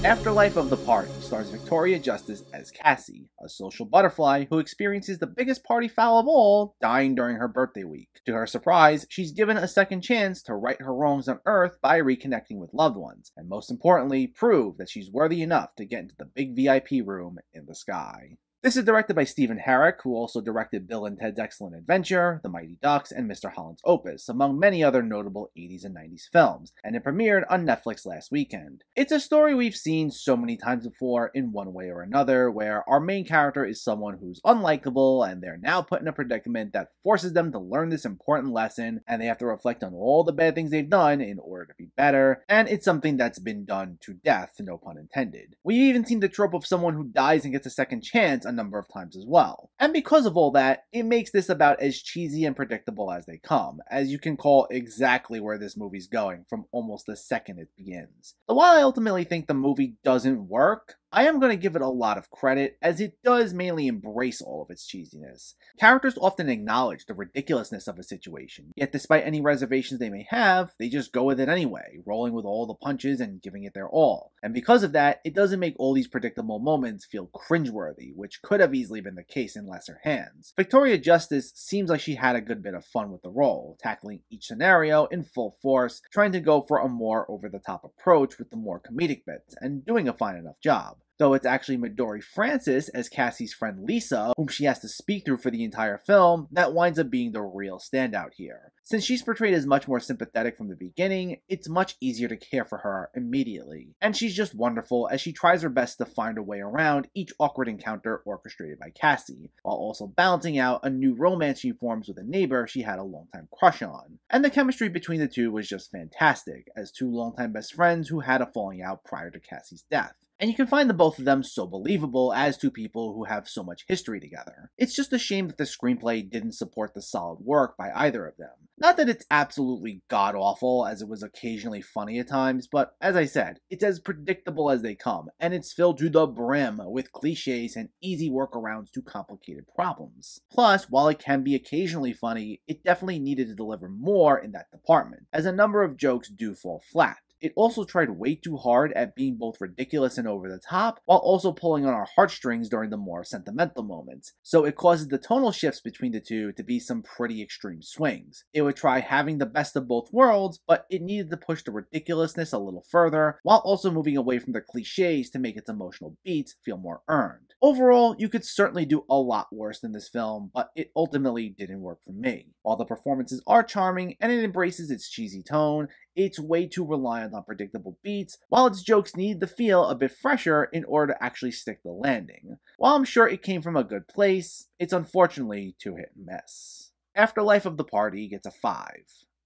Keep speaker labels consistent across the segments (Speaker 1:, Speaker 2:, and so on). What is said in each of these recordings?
Speaker 1: Afterlife of the Party stars Victoria Justice as Cassie, a social butterfly who experiences the biggest party foul of all, dying during her birthday week. To her surprise, she's given a second chance to right her wrongs on Earth by reconnecting with loved ones, and most importantly, prove that she's worthy enough to get into the big VIP room in the sky. This is directed by Stephen Herrick, who also directed Bill and Ted's Excellent Adventure, The Mighty Ducks, and Mr. Holland's Opus, among many other notable 80s and 90s films, and it premiered on Netflix last weekend. It's a story we've seen so many times before in one way or another, where our main character is someone who's unlikable, and they're now put in a predicament that forces them to learn this important lesson, and they have to reflect on all the bad things they've done in order to be better, and it's something that's been done to death, no pun intended. We've even seen the trope of someone who dies and gets a second chance a number of times as well. And because of all that, it makes this about as cheesy and predictable as they come, as you can call exactly where this movie's going from almost the second it begins. So while I ultimately think the movie doesn't work, I am going to give it a lot of credit, as it does mainly embrace all of its cheesiness. Characters often acknowledge the ridiculousness of a situation, yet despite any reservations they may have, they just go with it anyway, rolling with all the punches and giving it their all. And because of that, it doesn't make all these predictable moments feel cringeworthy, which could have easily been the case in lesser hands. Victoria Justice seems like she had a good bit of fun with the role, tackling each scenario in full force, trying to go for a more over-the-top approach with the more comedic bits, and doing a fine enough job. Though it's actually Midori Francis as Cassie's friend Lisa, whom she has to speak through for the entire film, that winds up being the real standout here. Since she's portrayed as much more sympathetic from the beginning, it's much easier to care for her immediately. And she's just wonderful as she tries her best to find a way around each awkward encounter orchestrated by Cassie, while also balancing out a new romance she forms with a neighbor she had a longtime crush on. And the chemistry between the two was just fantastic, as two longtime best friends who had a falling out prior to Cassie's death. And you can find the both of them so believable as two people who have so much history together. It's just a shame that the screenplay didn't support the solid work by either of them. Not that it's absolutely god-awful, as it was occasionally funny at times, but as I said, it's as predictable as they come, and it's filled to the brim with cliches and easy workarounds to complicated problems. Plus, while it can be occasionally funny, it definitely needed to deliver more in that department, as a number of jokes do fall flat. It also tried way too hard at being both ridiculous and over the top, while also pulling on our heartstrings during the more sentimental moments, so it causes the tonal shifts between the two to be some pretty extreme swings. It would try having the best of both worlds, but it needed to push the ridiculousness a little further, while also moving away from the cliches to make its emotional beats feel more earned. Overall, you could certainly do a lot worse than this film, but it ultimately didn't work for me. While the performances are charming and it embraces its cheesy tone, it's way too reliant on predictable beats, while its jokes need to feel a bit fresher in order to actually stick the landing. While I'm sure it came from a good place, it's unfortunately too hit and miss. Afterlife of the Party gets a 5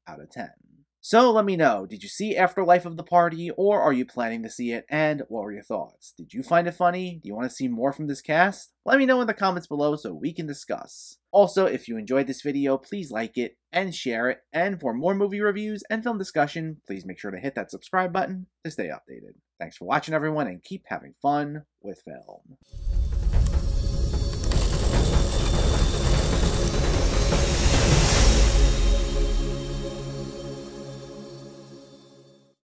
Speaker 1: out of 10. So let me know, did you see Afterlife of the Party, or are you planning to see it, and what were your thoughts? Did you find it funny? Do you want to see more from this cast? Let me know in the comments below so we can discuss. Also, if you enjoyed this video, please like it and share it, and for more movie reviews and film discussion, please make sure to hit that subscribe button to stay updated. Thanks for watching everyone, and keep having fun with film.